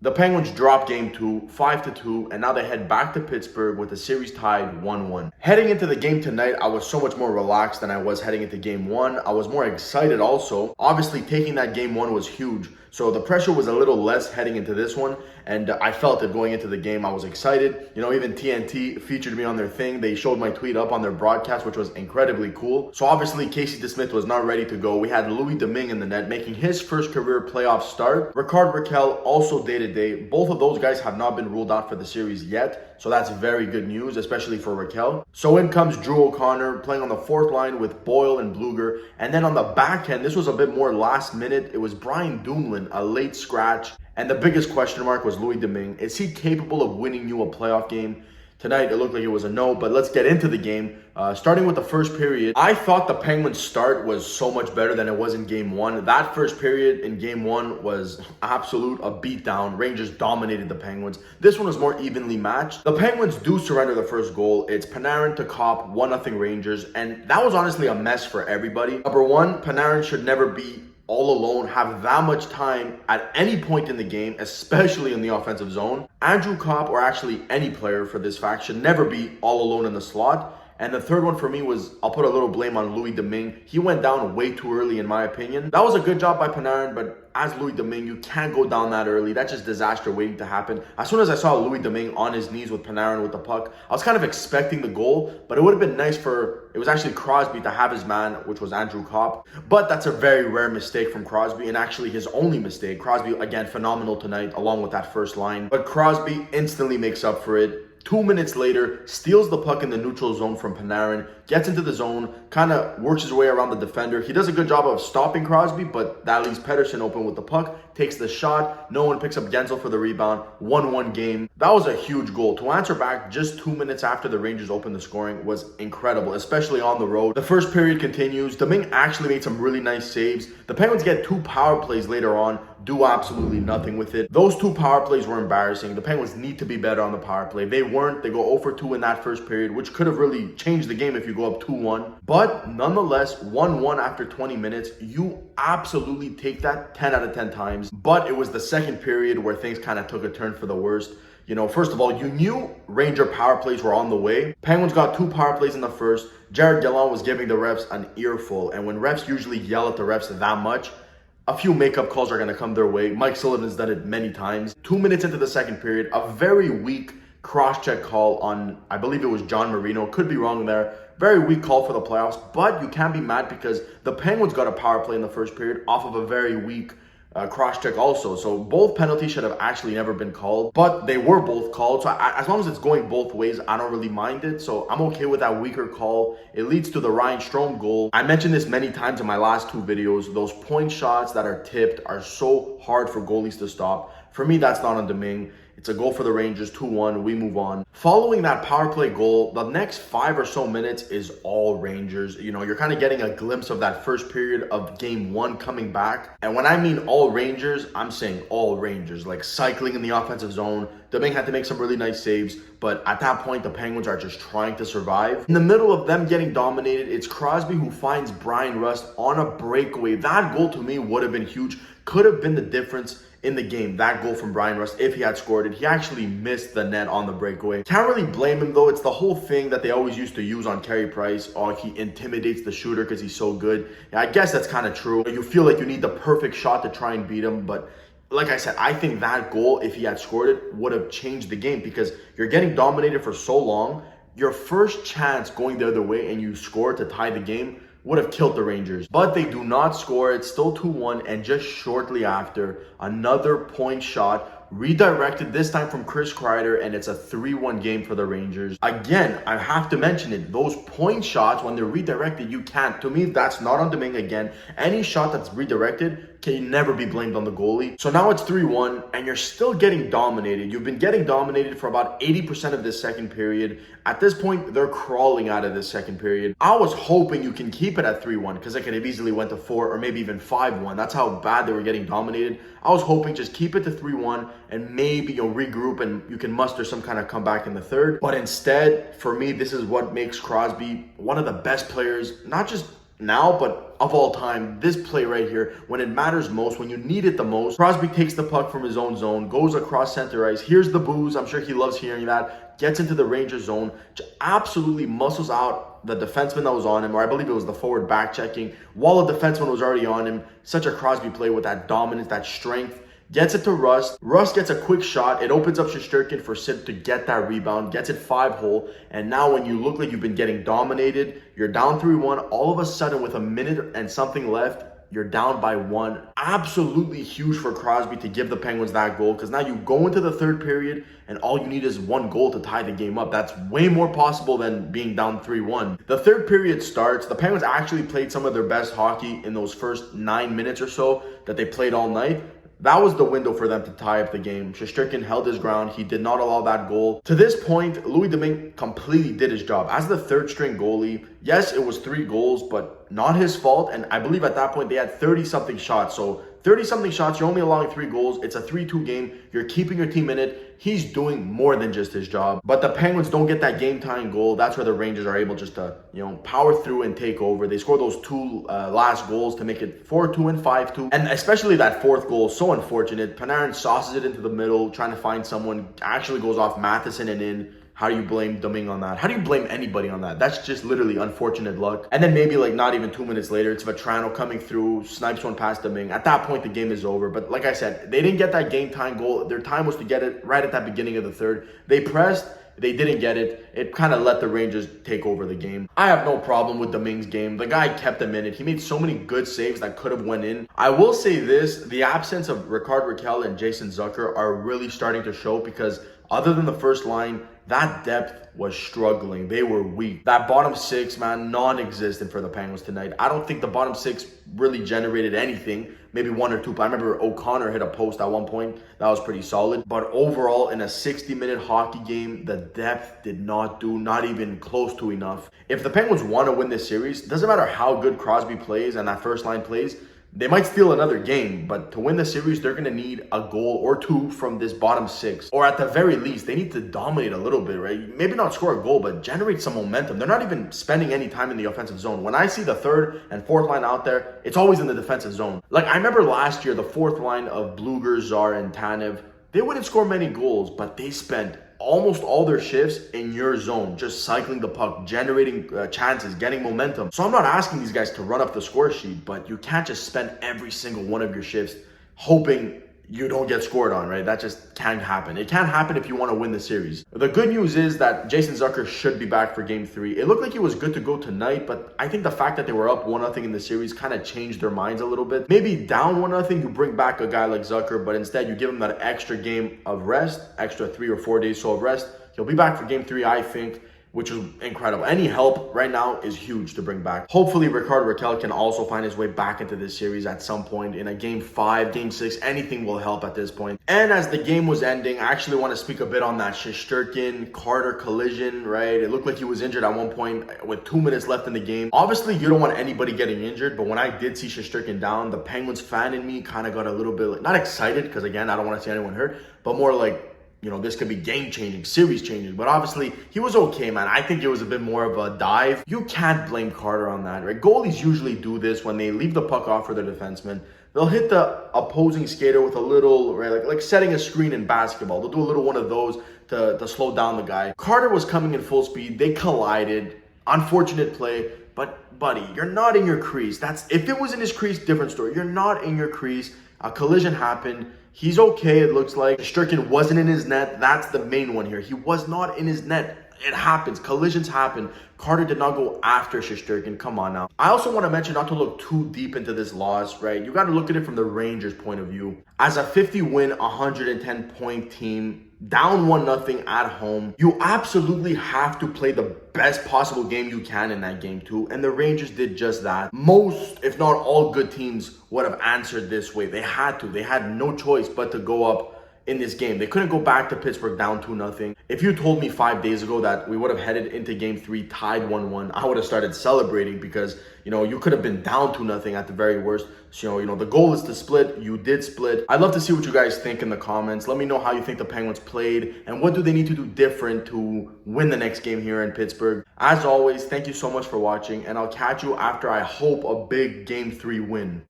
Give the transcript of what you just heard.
The Penguins dropped game 2, 5-2, and now they head back to Pittsburgh with the series tied 1-1. Heading into the game tonight, I was so much more relaxed than I was heading into game 1. I was more excited also. Obviously, taking that game 1 was huge, so the pressure was a little less heading into this one, and I felt it going into the game. I was excited. You know, even TNT featured me on their thing. They showed my tweet up on their broadcast, which was incredibly cool. So obviously, Casey DeSmith was not ready to go. We had Louis Domingue in the net, making his first career playoff start. Ricard Raquel also day-to-day. Both of those guys have not been ruled out for the series yet, so that's very good news, especially for Raquel. So in comes Drew O'Connor, playing on the fourth line with Boyle and Bluger. And then on the back end, this was a bit more last minute. It was Brian Dumoulin, a late scratch. And the biggest question mark was Louis Domingue. Is he capable of winning you a playoff game? Tonight, it looked like it was a no, but let's get into the game. Starting with the first period, I thought the Penguins' start was so much better than it was in game 1. That first period in game 1 was a beatdown. Rangers dominated the Penguins. This one was more evenly matched. The Penguins do surrender the first goal. It's Panarin to Kopp, 1-0 Rangers, and that was honestly a mess for everybody. Number one, Panarin should never be all alone, have that much time at any point in the game, especially in the offensive zone. Andrew Kopp, or actually any player for this fact, should never be all alone in the slot. And the third one for me was, I'll put a little blame on Louis Domingue. He went down way too early in my opinion. That was a good job by Panarin, but as Louis Domingue, you can't go down that early. That's just disaster waiting to happen. As soon as I saw Louis Domingue on his knees with Panarin with the puck, I was kind of expecting the goal, but it would have been nice it was actually Crosby to have his man, which was Andrew Kopp. But that's a very rare mistake from Crosby, and actually his only mistake. Crosby, again, phenomenal tonight, along with that first line. But Crosby instantly makes up for it. 2 minutes later, steals the puck in the neutral zone from Panarin, gets into the zone, kind of works his way around the defender. He does a good job of stopping Crosby, but that leaves Pettersson open with the puck, takes the shot. No one picks up Gensel for the rebound. 1-1 game. That was a huge goal. To answer back, just 2 minutes after the Rangers opened the scoring was incredible, especially on the road. The first period continues. Domingue actually made some really nice saves. The Penguins get 2 power plays later on, do absolutely nothing with it. Those 2 power plays were embarrassing. The Penguins need to be better on the power play. They weren't. They go 0 for 2 in that first period, which could have really changed the game if you go up 2-1. But nonetheless, 1-1 after 20 minutes, you absolutely take that 10 out of 10 times. But it was the second period where things kind of took a turn for the worst. You know, first of all, you knew Ranger power plays were on the way. Penguins got 2 power plays in the first. Jared Gallant was giving the refs an earful. And when refs usually yell at the refs that much, a few makeup calls are going to come their way. Mike Sullivan's done it many times. 2 minutes into the second period, a very weak cross-check call on, I believe it was John Marino. Could be wrong there. Very weak call for the playoffs, but you can't be mad because the Penguins got a power play in the first period off of a very weak cross-check also. So both penalties should have actually never been called, but they were both called. So as long as it's going both ways, I don't really mind it. So I'm okay with that weaker call. It leads to the Ryan Strome goal. I mentioned this many times in my last 2 videos. Those point shots that are tipped are so hard for goalies to stop. For me, that's not on Domingue. It's a goal for the Rangers, 2-1, we move on. Following that power play goal, the next 5 or so minutes is all Rangers. You know, you're kind of getting a glimpse of that first period of game 1 coming back. And when I mean all Rangers, I'm saying all Rangers, like cycling in the offensive zone. Domingue had to make some really nice saves, but at that point, the Penguins are just trying to survive. In the middle of them getting dominated, it's Crosby who finds Brian Rust on a breakaway. That goal to me would have been huge, could have been the difference in the game, that goal from Brian Rust, if he had scored it. He actually missed the net on the breakaway. Can't really blame him though. It's the whole thing that they always used to use on Carey Price. Oh, he intimidates the shooter because he's so good. Yeah, I guess that's kind of true. You feel like you need the perfect shot to try and beat him, but like I said, I think that goal, if he had scored it, would have changed the game because you're getting dominated for so long. Your first chance going the other way and you score to tie the game would have killed the Rangers. But they do not score. It's still 2-1, and just shortly after, another point shot redirected, this time from Chris Kreider, and it's a 3-1 game for the Rangers. Again, I have to mention it. Those point shots, when they're redirected, you can't. To me, that's not on Domingue again. Any shot that's redirected can never be blamed on the goalie. So now it's 3-1, and you're still getting dominated. You've been getting dominated for about 80% of this second period. At this point, they're crawling out of this second period. I was hoping you can keep it at 3-1 because it could have easily went to 4 or maybe even 5-1. That's how bad they were getting dominated. I was hoping just keep it to 3-1 and maybe you'll regroup and you can muster some kind of comeback in the third. But instead, for me, this is what makes Crosby one of the best players, not just now, but of all time, this play right here, when it matters most, when you need it the most, Crosby takes the puck from his own zone, goes across center ice, hears the boos, I'm sure he loves hearing that, gets into the Rangers zone, absolutely muscles out the defenseman that was on him, or I believe it was the forward back checking, while the defenseman was already on him. Such a Crosby play with that dominance, that strength. Gets it to Rust. Rust gets a quick shot. It opens up Shesterkin for Sid to get that rebound. Gets it 5-hole. And now when you look like you've been getting dominated, you're down 3-1. All of a sudden, with a minute and something left, you're down by 1. Absolutely huge for Crosby to give the Penguins that goal, because now you go into the third period and all you need is 1 goal to tie the game up. That's way more possible than being down 3-1. The third period starts. The Penguins actually played some of their best hockey in those first 9 minutes or so that they played all night. That was the window for them to tie up the game. Shesterkin held his ground. He did not allow that goal. To this point, Louis Domingue completely did his job. As the third string goalie, yes, it was 3 goals, but not his fault. And I believe at that point they had 30-something shots. So 30-something shots, you're only allowing 3 goals. It's a 3-2 game. You're keeping your team in it. He's doing more than just his job. But the Penguins don't get that game-tying goal. That's where the Rangers are able just to, power through and take over. They score those 2 last goals to make it 4-2 and 5-2. And especially that 4th goal, so unfortunate. Panarin sauces it into the middle, trying to find someone. Actually goes off Matheson and in. How do you blame Domingue on that? How do you blame anybody on that? That's just literally unfortunate luck. And then maybe not even 2 minutes later, it's Vetrano coming through, snipes one past Domingue. At that point, the game is over. But like I said, they didn't get that game-time goal. Their time was to get it right at that beginning of the third. They pressed. They didn't get it. It kind of let the Rangers take over the game. I have no problem with Domingue's game. The guy kept them in it. He made so many good saves that could have went in. I will say this, the absence of Rickard Rakell and Jason Zucker are really starting to show, because other than the first line, that depth was struggling. They were weak. That bottom 6, man, non-existent for the Penguins tonight. I don't think the bottom 6 really generated anything. Maybe 1 or 2. I remember O'Connor hit a post at one point. That was pretty solid. But overall, in a 60-minute hockey game, the depth did not do, not even close to enough. If the Penguins want to win this series, doesn't matter how good Crosby plays and that first line plays, they might steal another game, but to win the series, they're going to need a goal or 2 from this bottom 6. Or at the very least, they need to dominate a little bit, right? Maybe not score a goal, but generate some momentum. They're not even spending any time in the offensive zone. When I see the 3rd and 4th line out there, it's always in the defensive zone. I remember last year, the 4th line of Bluger, Czar, and Tanev, they wouldn't score many goals, but they spent almost all their shifts in your zone, just cycling the puck, generating chances, getting momentum. So I'm not asking these guys to run up the score sheet, but you can't just spend every single one of your shifts hoping you don't get scored on, right? That just can't happen. It can't happen if you want to win the series. The good news is that Jason Zucker should be back for game 3. It looked like he was good to go tonight, but I think the fact that they were up 1-0 in the series kind of changed their minds a little bit. Maybe down 1-0, you bring back a guy like Zucker, but instead you give him that extra game of rest, extra 3 or 4 days so of rest. He'll be back for game 3, I think, which is incredible. Any help right now is huge to bring back. Hopefully, Rickard Rakell can also find his way back into this series at some point in a game 5, game 6. Anything will help at this point. And as the game was ending, I actually want to speak a bit on that Shesterkin-Carter collision, right? It looked like he was injured at one point with 2 minutes left in the game. Obviously, you don't want anybody getting injured, but when I did see Shesterkin down, the Penguins fan in me kind of got a little bit, not excited, because again, I don't want to see anyone hurt, but more like, this could be game-changing, series-changing. But obviously, he was okay, man. I think it was a bit more of a dive. You can't blame Carter on that, right? Goalies usually do this when they leave the puck off for their defenseman. They'll hit the opposing skater with a little, right, like setting a screen in basketball. They'll do a little one of those to slow down the guy. Carter was coming in full speed. They collided. Unfortunate play. But, buddy, you're not in your crease. If it was in his crease, different story. You're not in your crease. A collision happened. He's okay, it looks like. Shesterkin wasn't in his net. That's the main one here. He was not in his net. It happens. Collisions happen. Carter did not go after Shesterkin. Come on now. I also want to mention not to look too deep into this loss, right? You got to look at it from the Rangers' point of view. As a 50-win, 110-point team, down 1-0 at home, you absolutely have to play the best possible game you can in that game too. And the Rangers did just that. Most, if not all good teams would have answered this way. They had to. They had no choice but to go up in this game. They couldn't go back to Pittsburgh down 2-0. If you told me 5 days ago that we would have headed into game 3 tied 1-1, I would have started celebrating because, you could have been down 2-0 at the very worst. So, the goal is to split. You did split. I'd love to see what you guys think in the comments. Let me know how you think the Penguins played and what do they need to do different to win the next game here in Pittsburgh. As always, thank you so much for watching, and I'll catch you after, I hope, a big game 3 win.